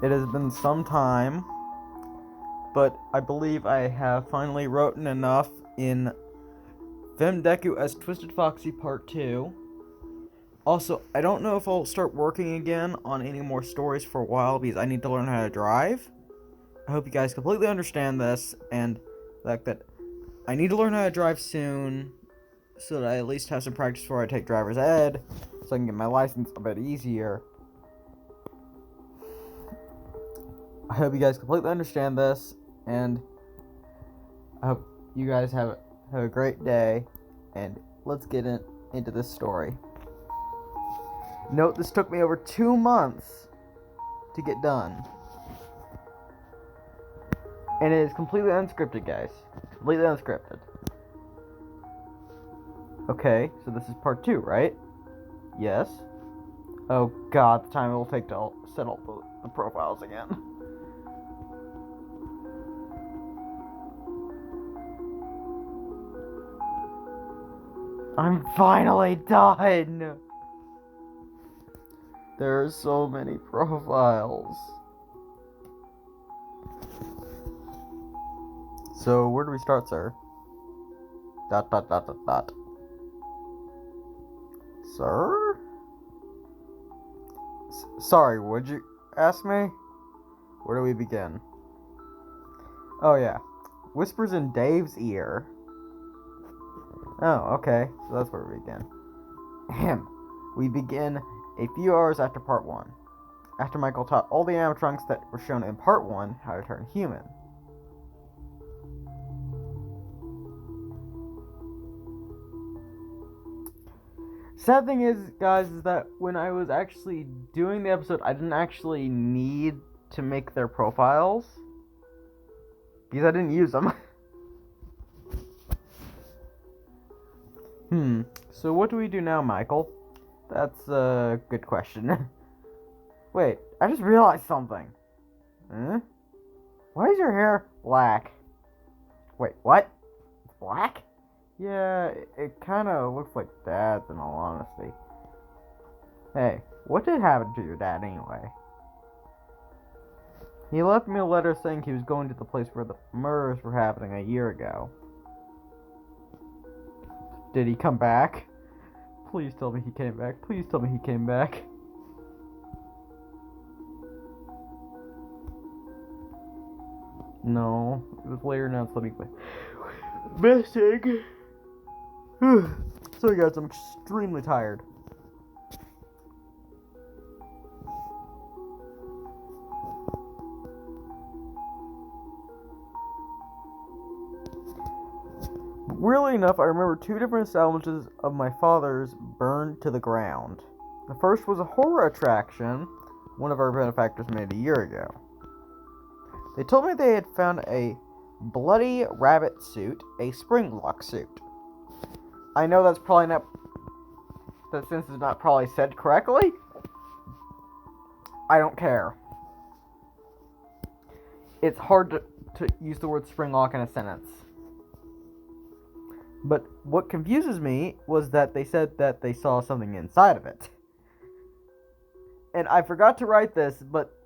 It has been some time, but I believe I have finally written enough in Fem.Deku as Twisted Foxy Part 2. Also, I don't know if I'll start working again on any more stories for a while because I need to learn how to drive. I hope you guys completely understand this and the fact that I need to learn how to drive soon so that I at least have some practice before I take driver's ed so I can get my license a bit easier. I hope you guys completely understand this, and I hope you guys have a great day, and let's get into this story. Note, this took me over 2 months to get done. And it is completely unscripted, guys. Completely unscripted. Okay, so this is part 2, right? Yes. Oh god, the time it will take to set all the profiles again. I'm finally done! There are so many profiles. So, where do we start, sir? ... Sir? Sorry, would you ask me? Where do we begin? Oh, yeah. Whispers in Dave's ear. Oh, okay. So that's where we begin. Ahem. We begin a few hours after part 1. After Michael taught all the animatronics that were shown in part 1 how to turn human. Sad thing is, guys, is that when I was actually doing the episode, I didn't actually need to make their profiles because I didn't use them. So what do we do now, Michael? That's a good question. Wait, I just realized something. Huh? Why is your hair black? Wait, what? It's black? Yeah, it kind of looks like Dad's, in all honesty. Hey, what did happen to your dad anyway? He left me a letter saying he was going to the place where the murders were happening a year ago. Did he come back? Please tell me he came back. Please tell me he came back. No, it was later announced that he went missing. Sorry guys, I'm extremely tired. Weirdly enough, I remember 2 different sandwiches of my father's burned to the ground. The first was a horror attraction one of our benefactors made a year ago. They told me they had found a bloody rabbit suit, a spring lock suit. I know that's probably not... that sentence is not probably said correctly. I don't care. It's hard to use the word spring lock in a sentence. But what confuses me was that they said that they saw something inside of it. And I forgot to write this, but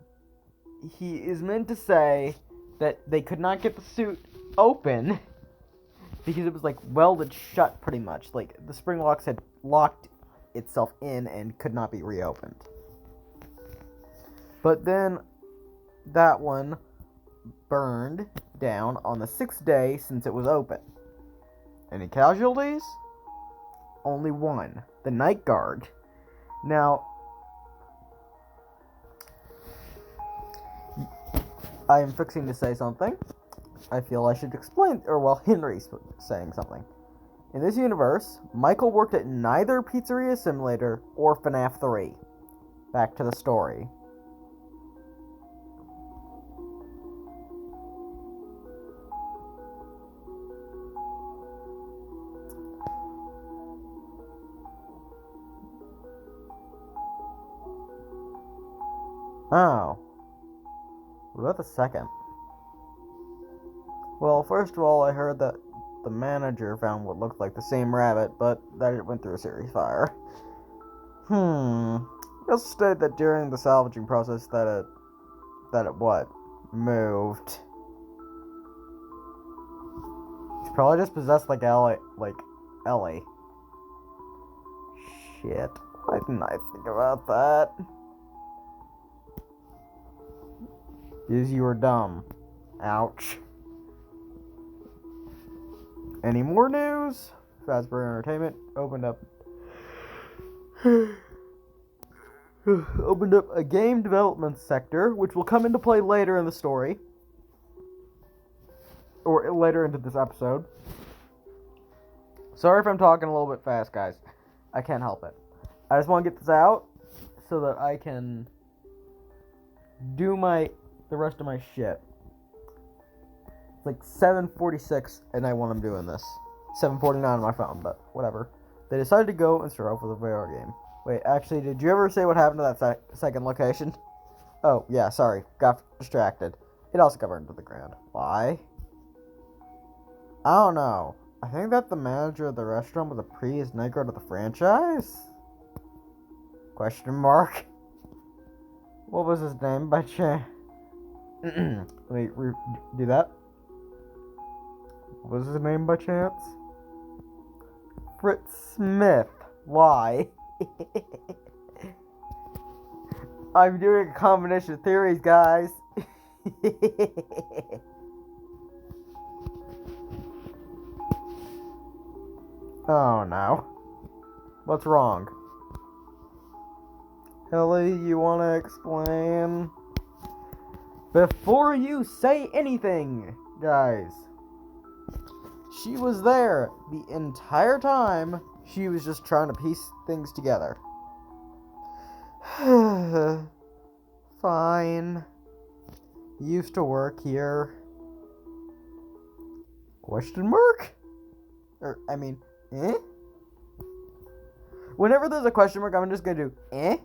he is meant to say that they could not get the suit open because it was like welded shut pretty much. Like the spring locks had locked itself in and could not be reopened. But then that one burned down on the 6th day since it was open. Any casualties? Only one. The night guard. Now, I am fixing to say something. I feel I should explain, or well, Henry's saying something. In this universe, Michael worked at neither Pizzeria Simulator or Fnaf 3. Back to the story. Oh. What about the second? Well, first of all, I heard that the manager found what looked like the same rabbit, but that it went through a series fire. He also stated that during the salvaging process that that it what? Moved. He's probably just possessed like Ellie. Shit. Why didn't I think about that? Because you were dumb. Ouch. Any more news? Fazbear Entertainment opened up a game development sector, which will come into play later in the story. Or later into this episode. Sorry if I'm talking a little bit fast, guys. I can't help it. I just want to get this out so that I can do the rest of my shit. It's like 7:46 and I want them doing this. 7:49 on my phone, but whatever. They decided to go and start off with a VR game. Wait, actually, did you ever say what happened to that second location? Oh, yeah, sorry. Got distracted. It also got burned to the ground. Why? I don't know. I think that the manager of the restaurant was a previous night guard of the franchise? Question mark. What was his name by chance? Wait, do that? What was his name by chance? Fritz Smith. Why? I'm doing a combination of theories, guys. Oh no. What's wrong? Ellie, you wanna explain? Before you say anything, guys. She was there the entire time. She was just trying to piece things together. Fine. Used to work here. Question mark? Eh? Whenever there's a question mark, I'm just gonna do, eh?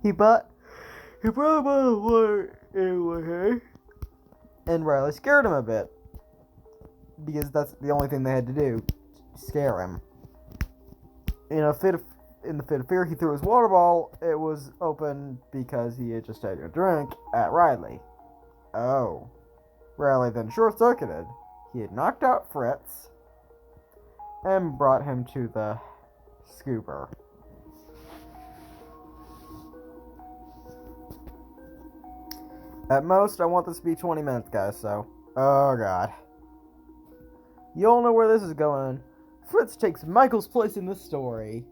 He probably went anyway. And Riley scared him a bit. Because that's the only thing they had to do. Scare him. In the fit of fear, he threw his water ball. It was open because he had just taken a drink at Riley. Oh. Riley then short-circuited. He had knocked out Fritz and brought him to the scooper. At most, I want this to be 20 minutes, guys, so... Oh, God. You all know where this is going. Fritz takes Michael's place in this story.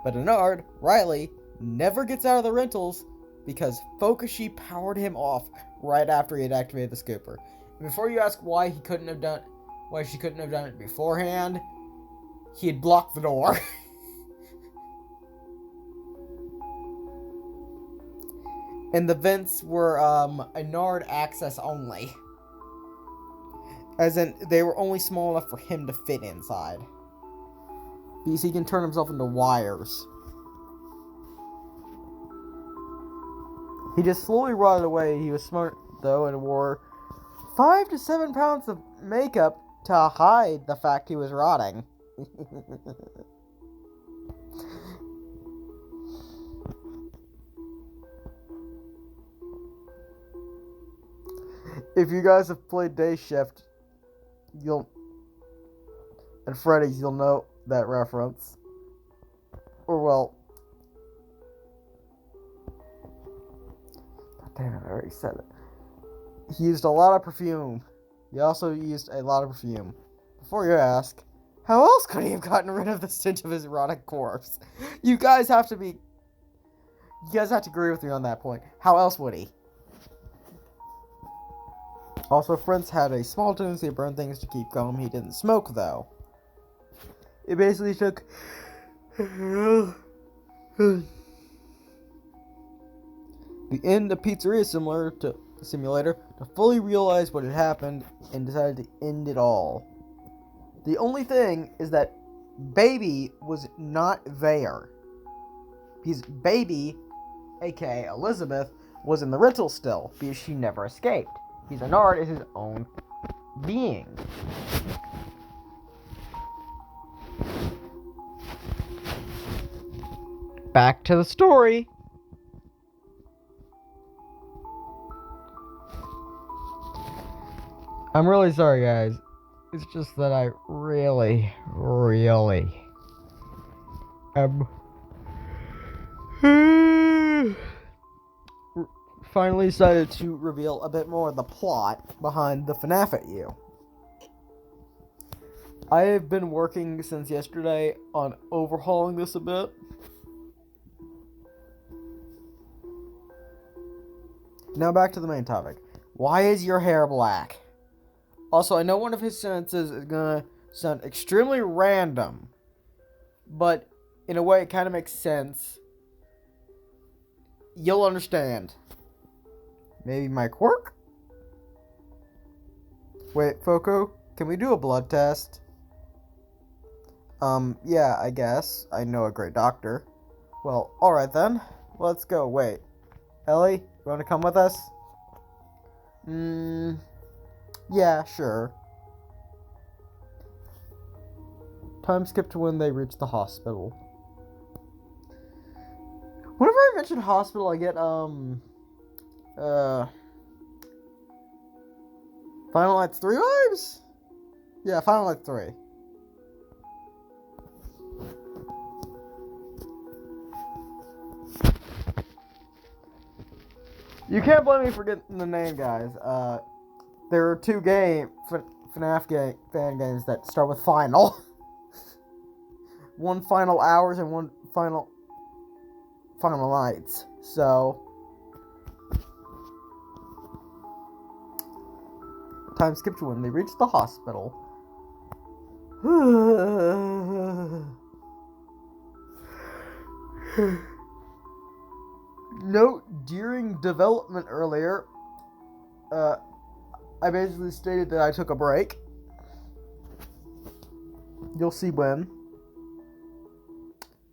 But Bernard, Riley, never gets out of the rentals because Fokushi powered him off right after he had activated the scooper. And before you ask why she couldn't have done it beforehand, he had blocked the door. And the vents were a Nard access only. As in, they were only small enough for him to fit inside. Because he can turn himself into wires. He just slowly rotted away. He was smart, though, and wore 5 to 7 pounds of makeup to hide the fact he was rotting. If you guys have played Day Shift, and Freddy's, you'll know that reference. Or, well... Damn it, I already said it. He used a lot of perfume. He also used a lot of perfume. Before you ask, how else could he have gotten rid of the stench of his erotic corpse? You guys have to agree with me on that point. How else would he? Also, Fritz had a small tendency to burn things to keep calm. He didn't smoke, though. It basically took... the end of Pizzeria Simulator to fully realize what had happened and decided to end it all. The only thing is that Baby was not there. Because Baby, aka Elizabeth, was in the rental still, because she never escaped. Because Bernard is his own being. Back to the story. I'm really sorry, guys. It's just that I really finally decided to reveal a bit more of the plot behind the Fnaf at you. I have been working since yesterday on overhauling this a bit. Now back to the main topic. Why is your hair black? Also, I know one of his sentences is gonna sound extremely random, but in a way it kind of makes sense. You'll understand. Maybe my quirk? Wait, Foco, can we do a blood test? Yeah, I guess. I know a great doctor. Well, alright then. Let's go. Wait. Ellie, you wanna come with us? Yeah, sure. Time skip to when they reach the hospital. Whenever I mention hospital, I get, Final Nights 3 vibes? Yeah, Final Nights 3. You can't blame me for getting the name, guys. There are two FNAF fan games that start with Final. One Final Hours and one Final Nights. So, time skip to when they reach the hospital. Note, during development earlier, I basically stated that I took a break. You'll see when.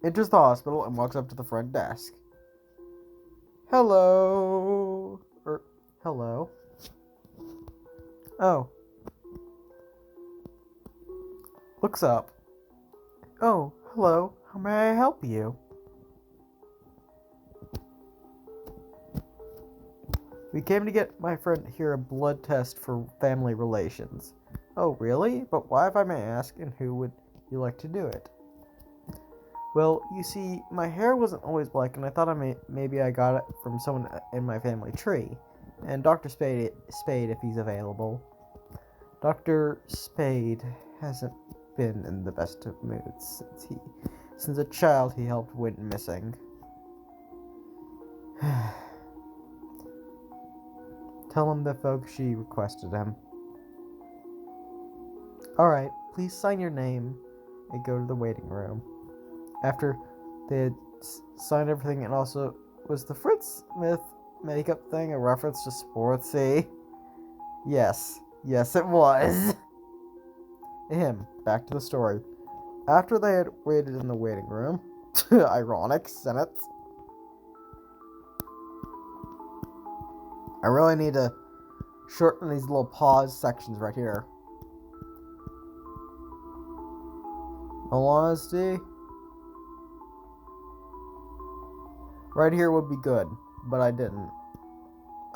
Enters the hospital and walks up to the front desk. Hello. Hello. Oh. Looks up. Oh, hello. How may I help you? We came to get my friend here a blood test for family relations. Oh, really? But why, if I may ask, and who would you like to do it? Well, you see, my hair wasn't always black, and I thought maybe I got it from someone in my family tree. And Dr. Spade, if he's available. Dr. Spade hasn't been in the best of moods since a child he helped went missing. Tell him the folks she requested him. Alright, please sign your name and go to the waiting room. After they had signed everything, and also, was the Fritz Smith makeup thing a reference to Sportsy? Yes, it was. Back to the story. After they had waited in the waiting room, ironic sentence, I really need to shorten these little pause sections right here. All honesty, right here would be good, but I didn't.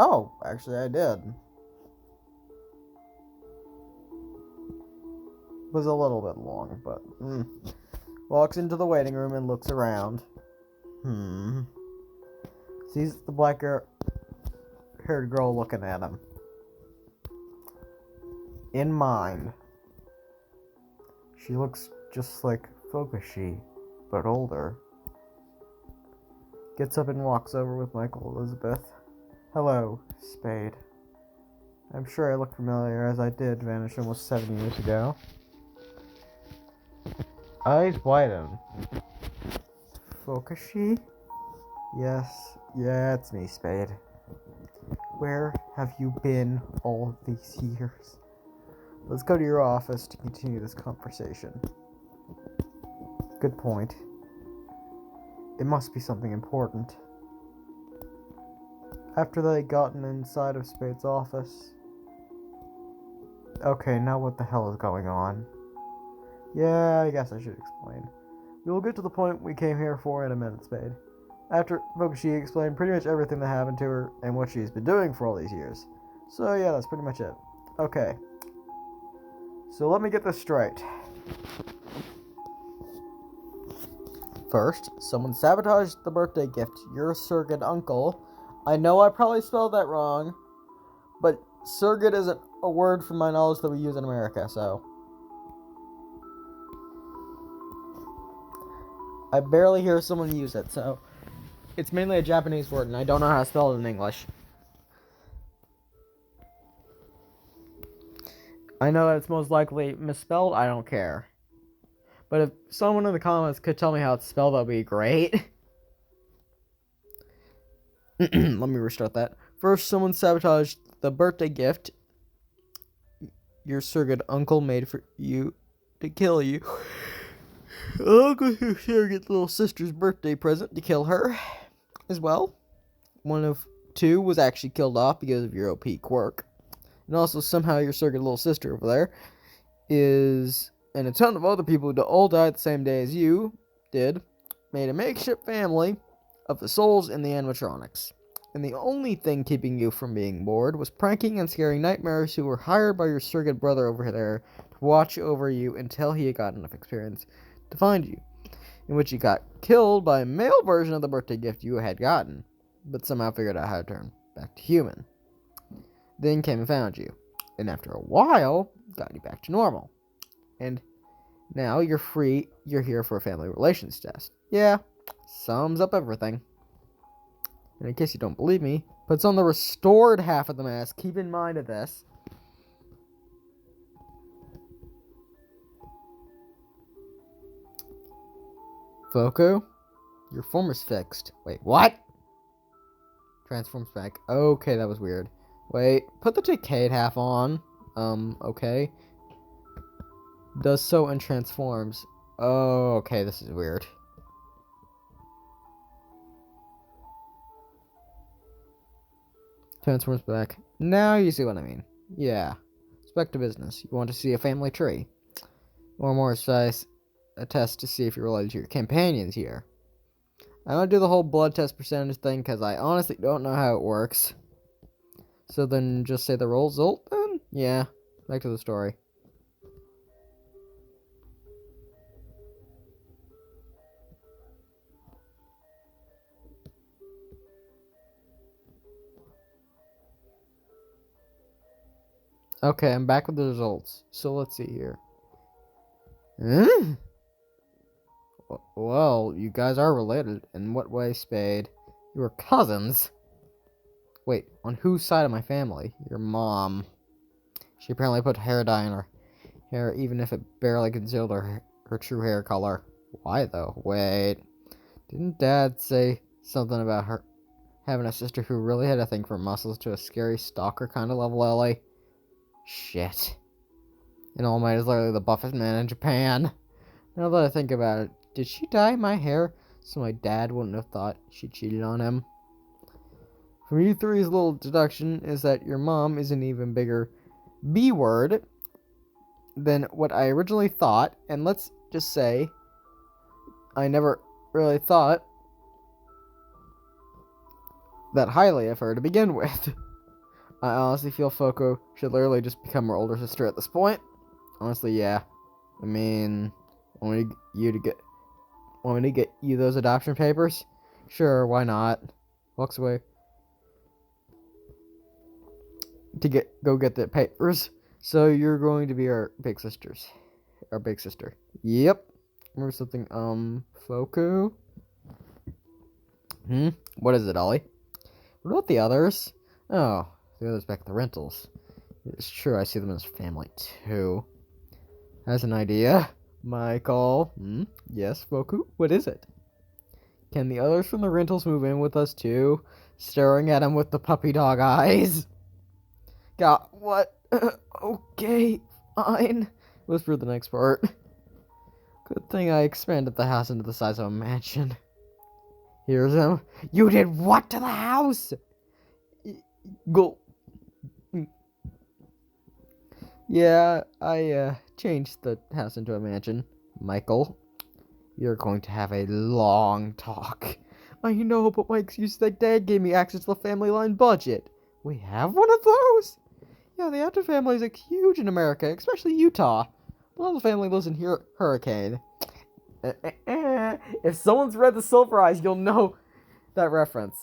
Oh, actually I did. It was a little bit long, but walks into the waiting room and looks around. Sees the black-haired girl looking at him. In mind. She looks just like Fokushi, but older. Gets up and walks over with Michael Elizabeth. Hello, Spade. I'm sure I look familiar, as I did vanish almost 7 years ago. Eyes widen. Fokushi? Yes, yeah, it's me, Spade. Where have you been all these years? Let's go to your office to continue this conversation. Good point. It must be something important. After they had gotten inside of Spade's office. Okay, now what the hell is going on? Yeah, I guess I should explain. We will get to the point we came here for in a minute, Spade. After Fukushi explained pretty much everything that happened to her and what she's been doing for all these years. So yeah, that's pretty much it. Okay. So let me get this straight. First, someone sabotaged the birthday gift your surrogate uncle. I know I probably spelled that wrong, but surrogate isn't a word from my knowledge that we use in America, so. I barely hear someone use it, so. It's mainly a Japanese word, and I don't know how to spell it in English. I know that it's most likely misspelled, I don't care. But if someone in the comments could tell me how it's spelled, that would be great. Let me restart that. First, someone sabotaged the birthday gift your surrogate uncle made for you to kill you. Uncle your surrogate little sister's birthday present to kill her as well. One of two was actually killed off because of your OP quirk. And also somehow your surrogate little sister over there is, and a ton of other people who all died the same day as you did, made a makeshift family of the souls and the animatronics. And the only thing keeping you from being bored was pranking and scaring nightmares who were hired by your surrogate brother over there to watch over you until he had got enough experience to find you, in which he got killed by a male version of the birthday gift you had gotten, but somehow figured out how to turn back to human. Then came and found you, and after a while, got you back to normal. And now you're free, you're here for a family relations test. Yeah, sums up everything. And in case you don't believe me, puts on the restored half of the mask. Keep in mind of this. Foku, your form is fixed. Wait, what? Transforms back. Okay, that was weird. Wait, put the decayed half on. Okay. Does so and transforms. Oh, okay, this is weird. Transforms back. Now you see what I mean. Yeah. It's back to business. You want to see a family tree. Or more precise, a test to see if you're related to your companions here. I don't do the whole blood test percentage thing because I honestly don't know how it works. So then just say the result then? Yeah. Back to the story. Okay, I'm back with the results. So let's see here. Well, you guys are related. In what way, Spade? You were cousins. Wait, on whose side of my family? Your mom. She apparently put hair dye in her hair, even if it barely concealed her true hair color. Why, though? Wait. Didn't Dad say something about her having a sister who really had a thing for muscles to a scary stalker kind of level, Ellie? Shit. And All Might is literally the buffest man in Japan. Now that I think about it, did she dye my hair so my dad wouldn't have thought she cheated on him? From you three's little deduction is that your mom is an even bigger B word than what I originally thought, and let's just say I never really thought that highly of her to begin with. I honestly feel Foko should literally just become her older sister at this point. Honestly, yeah. I mean, want me to get you those adoption papers? Sure, why not? Walks away to go get the papers. So you're going to be our big sister. Yep. Remember something, Foku? What is it, Ollie? What about the others? Oh, the others back at the rentals. It's true, I see them as family, too. Has an idea? Michael? Yes, Foku? What is it? Can the others from the rentals move in with us, too? Staring at him with the puppy dog eyes. God, what? Okay, fine. Whispered the next part. Good thing I expanded the house into the size of a mansion. Here's him. You did what to the house? Go. Yeah, I changed the house into a mansion. Michael. We are going to have a long talk. I know, but my excuse is that Dad gave me access to the family line budget. We have one of those? Yeah, the Actor family is huge in America, especially Utah. A lot of the family lives in Hurricane. If someone's read The Silver Eyes, you'll know that reference.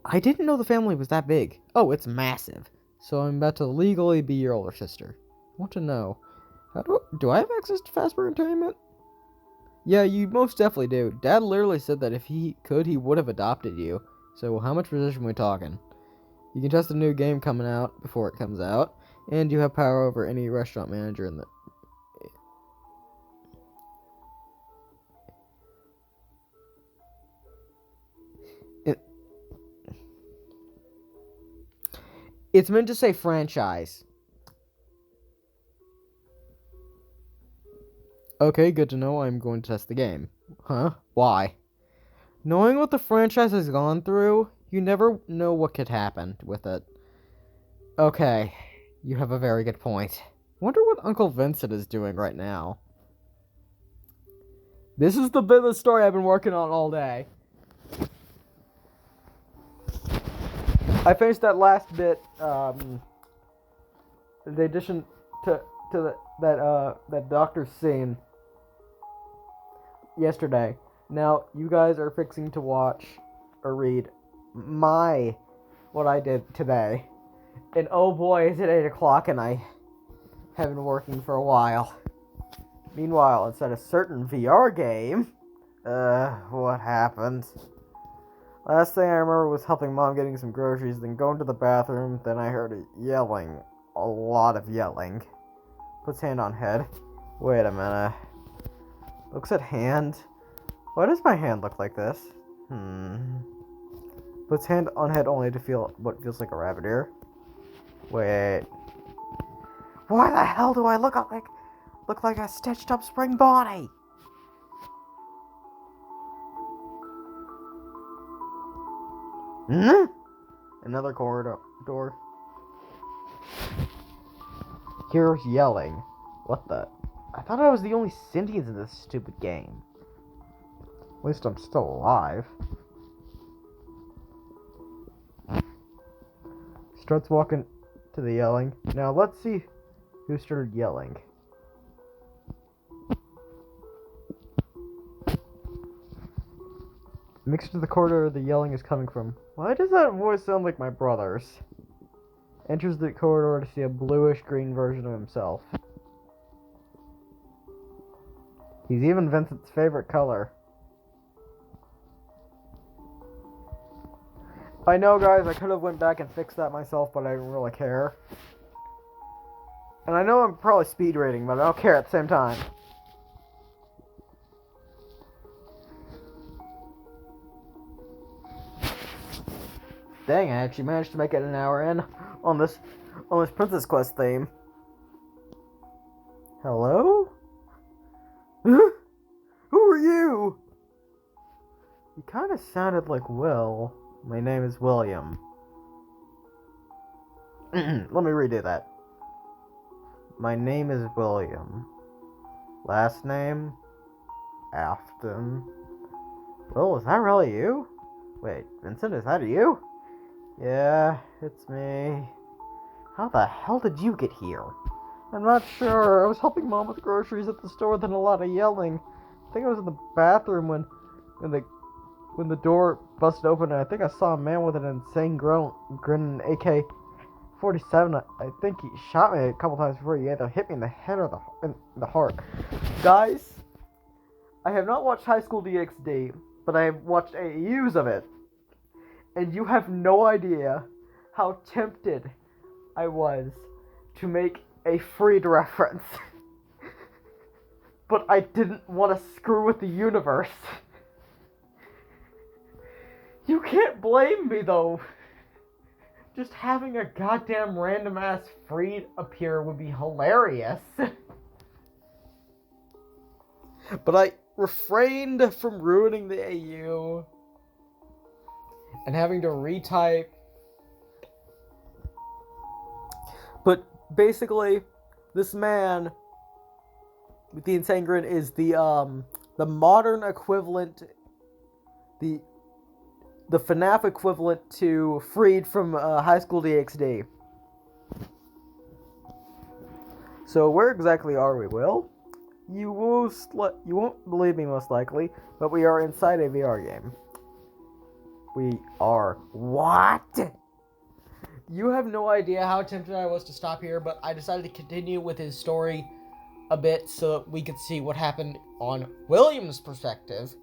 I didn't know the family was that big. Oh, it's massive. So I'm about to legally be your older sister. I want to know, how do I have access to Fazbear Entertainment? Yeah, you most definitely do. Dad literally said that if he could, he would have adopted you. So how much position are we talking? You can test a new game coming out before it comes out, and you have power over any restaurant manager in the... It's meant to say franchise. Okay, good to know. I'm going to test the game. Huh? Why? Knowing what the franchise has gone through, you never know what could happen with it. Okay, you have a very good point. Wonder what Uncle Vincent is doing right now. This is the bit of the story I've been working on all day. I finished that last bit, the addition to that doctor's scene yesterday. Now, you guys are fixing to watch or read what I did today. And oh boy, is it 8 o'clock and I have been working for a while. Meanwhile, inside a certain VR game, what happened? Last thing I remember was helping Mom getting some groceries, then going to the bathroom, then I heard yelling. A lot of yelling. Puts hand on head. Wait a minute. Looks at hand. Why does my hand look like this? Puts hand on head only to feel what feels like a rabbit ear. Wait. Why the hell do I look like a stitched up spring bonnie? Another corridor door. Here's yelling. What the? I thought I was the only sentience in this stupid game. At least I'm still alive. Starts walking to the yelling. Now let's see who started yelling. Mixed to the corridor the yelling is coming from. Why does that voice sound like my brother's? Enters the corridor to see a bluish-green version of himself. He's even Vincent's favorite color. I know, guys, I could have went back and fixed that myself, but I didn't really care. And I know I'm probably speed rating, but I don't care at the same time. Dang, I actually managed to make it an hour in on this Princess Quest theme. Hello? Who are you? You kind of sounded like Will. My name is William. Let me redo that. My name is William. Last name? Afton. Will, is that really you? Wait, Vincent, is that you? Yeah, it's me. How the hell did you get here? I'm not sure. I was helping Mom with groceries at the store, then a lot of yelling. I think I was in the bathroom when the door busted open, and I think I saw a man with an insane grin and AK-47. I think he shot me a couple times before he either hit me in the head or in the heart. Guys, I have not watched High School DxD, but I have watched AUs of it. And you have no idea how tempted I was to make a Freed reference. But I didn't want to screw with the universe. You can't blame me, though. Just having a goddamn random-ass Freed appear would be hilarious. But I refrained from ruining the AU and having to retype. But basically, this man The Insane Grin is the modern equivalent, the Fnaf equivalent to Freed from High School DxD. So where exactly are we, Will? You won't believe me most likely, but we are inside a VR game. We are. What? You have no idea how tempted I was to stop here, but I decided to continue with his story a bit so that we could see what happened on William's perspective.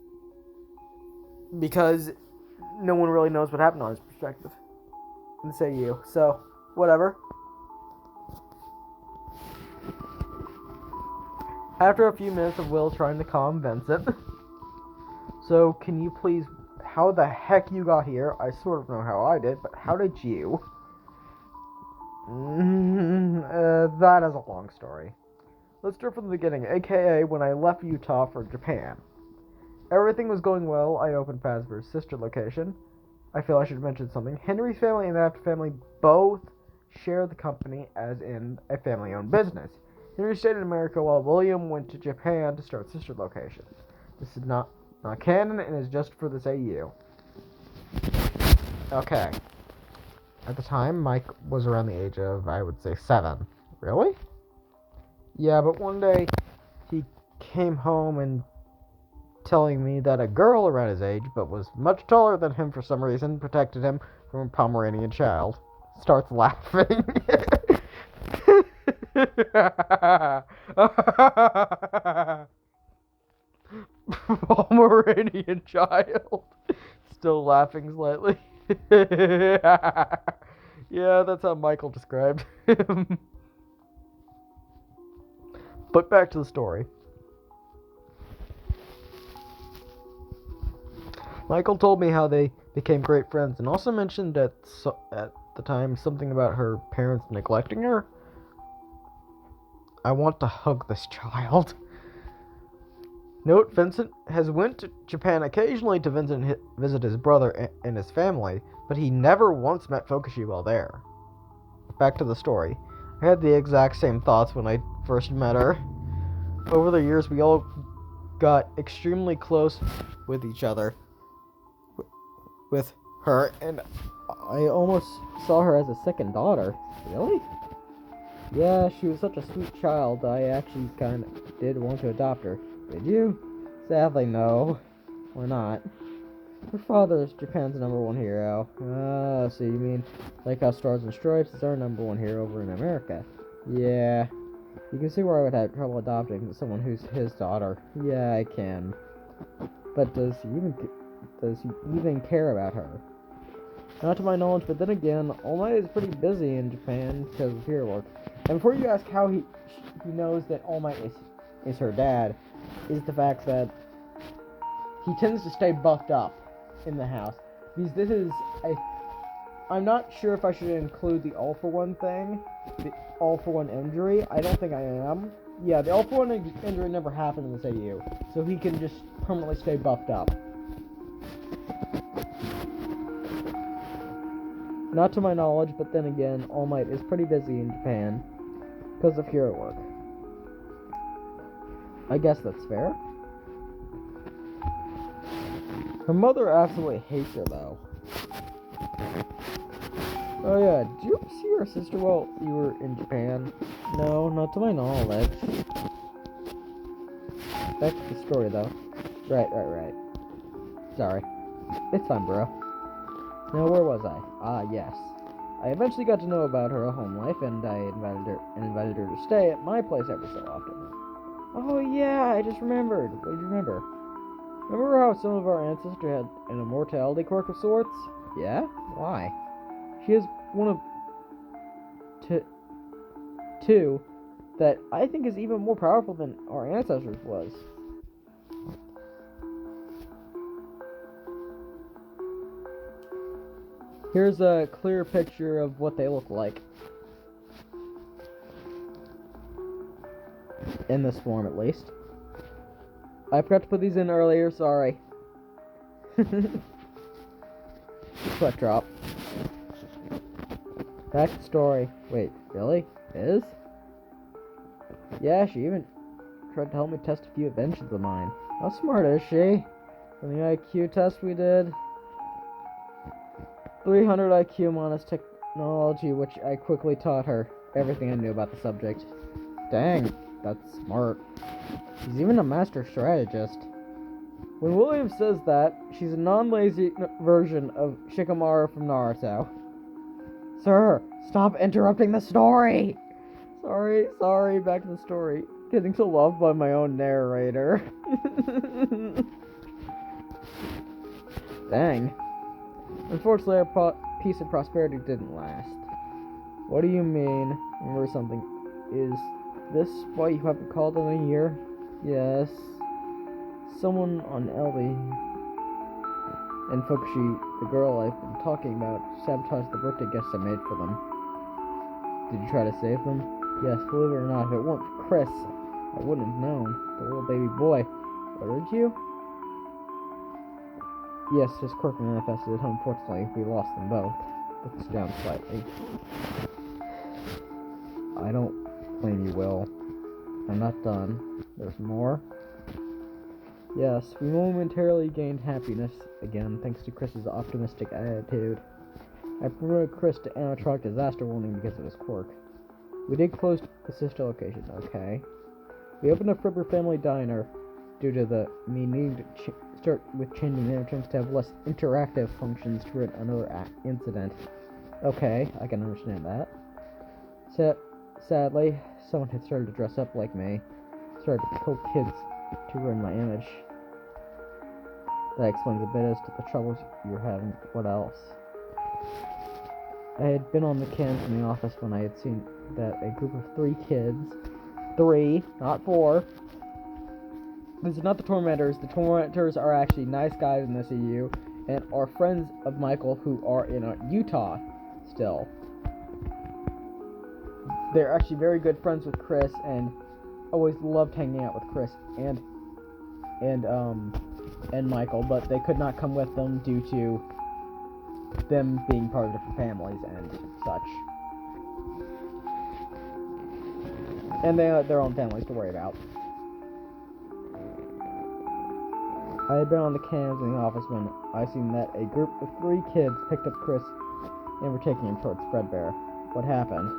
Because no one really knows what happened on his perspective. And say you. So, whatever. After a few minutes of Will trying to calm Vincent. So, can you please... How the heck you got here? I sort of know how I did, but how did you? That is a long story. Let's start from the beginning, aka when I left Utah for Japan. Everything was going well. I opened Fazbear's sister location. I feel I should mention something. Henry's family and the Apt family both share the company, as in a family-owned business. Henry stayed in America while William went to Japan to start sister locations. This is not canon and is just for this AU. Okay. At the time, Mike was around the age of, I would say, 7. Really? Yeah, but one day he came home and telling me that a girl around his age, but was much taller than him for some reason, protected him from a Pomeranian child. Starts laughing. Pomeranian child. Still laughing slightly. Yeah, that's how Michael described him. But back to the story. Michael told me how they became great friends and also mentioned at the time something about her parents neglecting her. I want to hug this child. Note, Vincent has went to Japan occasionally to visit his brother and his family, but he never once met Fukushi while there. Back to the story. I had the exact same thoughts when I first met her. Over the years, we all got extremely close with each other. With her, and I almost saw her as a second daughter. Really? Yeah, she was such a sweet child, I actually kind of did want to adopt her. Did you? Sadly, no. Or not. Her father is Japan's #1 hero. So you mean like how Stars and Stripes is our #1 hero over in America? Yeah. You can see where I would have trouble adopting someone who's his daughter. Yeah, I can. But does he even care about her? Not to my knowledge, but then again, All Might is pretty busy in Japan because of hero work. And before you ask how he knows that All Might is her dad, is the fact that he tends to stay buffed up in the house. Because this is I'm not sure if I should include the All For One thing, the All For One injury. I don't think I am. Yeah, the All For One injury never happened in this AU, so he can just permanently stay buffed up. Not to my knowledge, but then again, All Might is pretty busy in Japan because of hero work. I guess that's fair. Her mother absolutely hates her, though. Oh yeah, did you ever see her sister while you were in Japan? No, not to my knowledge. Back to the story, though. Right. Sorry. It's fine, bro. Now, where was I? Yes. I eventually got to know about her home life, and I invited her to stay at my place every so often. Oh yeah, I just remembered. What did you remember? Remember how some of our ancestors had an immortality quirk of sorts? Yeah? Why? She has one of two that I think is even more powerful than our ancestors was. Here's a clear picture of what they look like. In this form, at least. I forgot to put these in earlier, sorry. Sweat drop. Back to story. Wait, really? Is? Yeah, she even tried to help me test a few inventions of mine. How smart is she? From the IQ test we did, 300 IQ minus technology, which I quickly taught her everything I knew about the subject. Dang, that's smart. She's even a master strategist. When William says that, she's a non-lazy version of Shikamaru from Naruto. Sir, stop interrupting the story! Sorry, back to the story. Getting so loved by my own narrator. Dang. Unfortunately, our peace and prosperity didn't last. What do you mean? Remember something. Is this why you haven't called in a year? Yes. Someone on Ellie and Fukushi, the girl I've been talking about, sabotaged the birthday gifts I made for them. Did you try to save them? Yes, believe it or not, if it weren't for Chris, I wouldn't have known. The little baby boy. Ordered you? Yes, his quirk manifested. Unfortunately, we lost them both. Looks down slightly. I don't blame you, Will. I'm not done. There's more? Yes, we momentarily gained happiness again, thanks to Chris's optimistic attitude. I promoted Chris to animatronic disaster warning because of his quirk. We did close the sister location, okay. We opened a Fribber family diner due to me needing to start with changing the animatronics to have less interactive functions to prevent another incident. Okay, I can understand that. Sadly, someone had started to dress up like me, started to kill kids to ruin my image. That explains a bit as to the troubles you're having. What else? I had been on the cams in the office when I had seen that a group of 3 kids, 3, not 4. This is not the Tormentors. The Tormentors are actually nice guys in the CU and are friends of Michael who are in Utah still. They're actually very good friends with Chris and always loved hanging out with Chris and Michael, but they could not come with them due to them being part of different families and such. And they have their own families to worry about. I had been on the cams in the office when I seen that a group of 3 kids picked up Chris and were taking him towards Fredbear. What happened?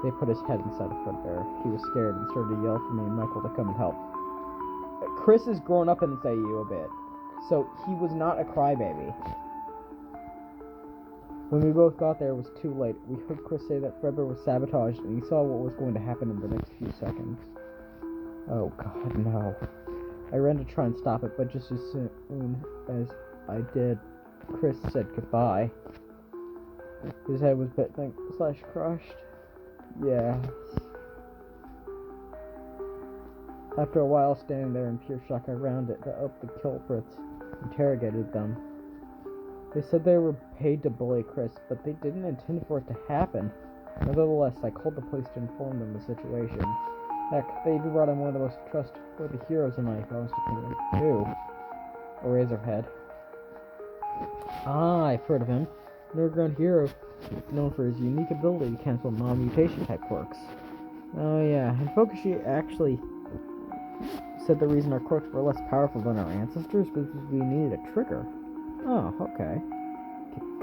They put his head inside of Fredbear. He was scared and started to yell for me and Michael to come and help. Chris has grown up in this AU a bit, so he was not a crybaby. When we both got there, it was too late. We heard Chris say that Fredbear was sabotaged, and he saw what was going to happen in the next few seconds. Oh god, no. I ran to try and stop it, but just as soon as I did, Chris said goodbye. His head was bitten / crushed. Yes. After a while standing there in pure shock, I rounded up the culprits, interrogated them. They said they were paid to bully Chris, but they didn't intend for it to happen. Nevertheless, I called the police to inform them of the situation. Heck, they even brought in one of the most trustworthy heroes in my honest opinion. Who? Razorhead. Ah, I've heard of him. An underground hero known for his unique ability to cancel non-mutation type quirks. Oh yeah, and Fukushi actually said the reason our quirks were less powerful than our ancestors was because we needed a trigger. Oh, okay.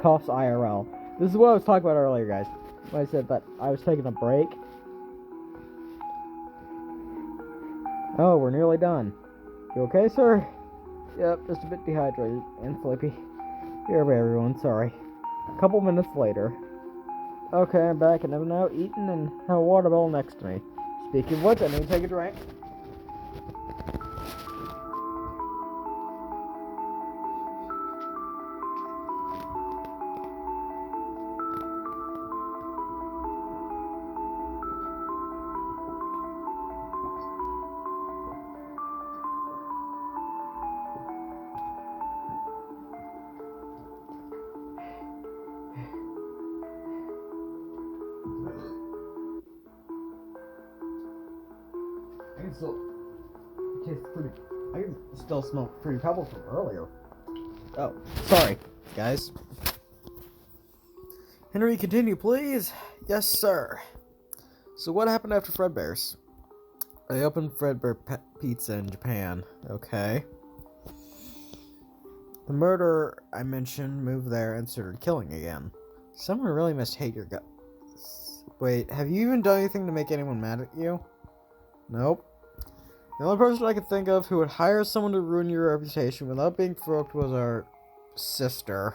Coughs IRL. This is what I was talking about earlier, guys. When I said that I was taking a break. Oh, we're nearly done. You okay, sir? Yep, just a bit dehydrated and sleepy. Here, everyone, sorry. A couple minutes later. Okay, I'm back and I've now eaten and have a water bottle next to me. Speaking of which, I need to take a drink. I can still smell Fruity Pebbles from earlier. Oh, sorry, guys. Henry, continue, please. Yes, sir. So what happened after Fredbear's? I opened Fredbear Pizza in Japan. Okay. The murderer I mentioned moved there and started killing again. Someone really must hate your guts. Wait, have you even done anything to make anyone mad at you? Nope. The only person I could think of who would hire someone to ruin your reputation without being provoked was our sister.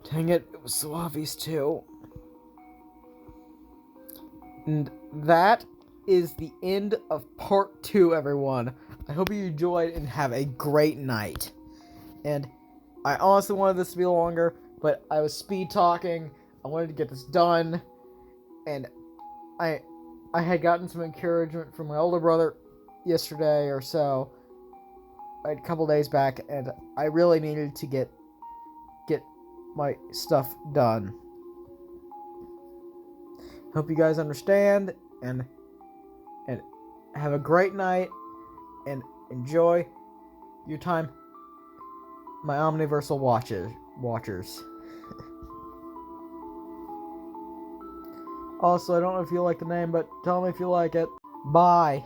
Dang it, it was so obvious too. And that is the end of part 2, everyone. I hope you enjoyed and have a great night. And I honestly wanted this to be longer, but I was speed talking. I wanted to get this done. And I had gotten some encouragement from my older brother yesterday or so, a couple days back, and I really needed to get my stuff done. Hope you guys understand, and have a great night, and enjoy your time, my Omniversal watchers. Also, I don't know if you like the name, but tell me if you like it. Bye.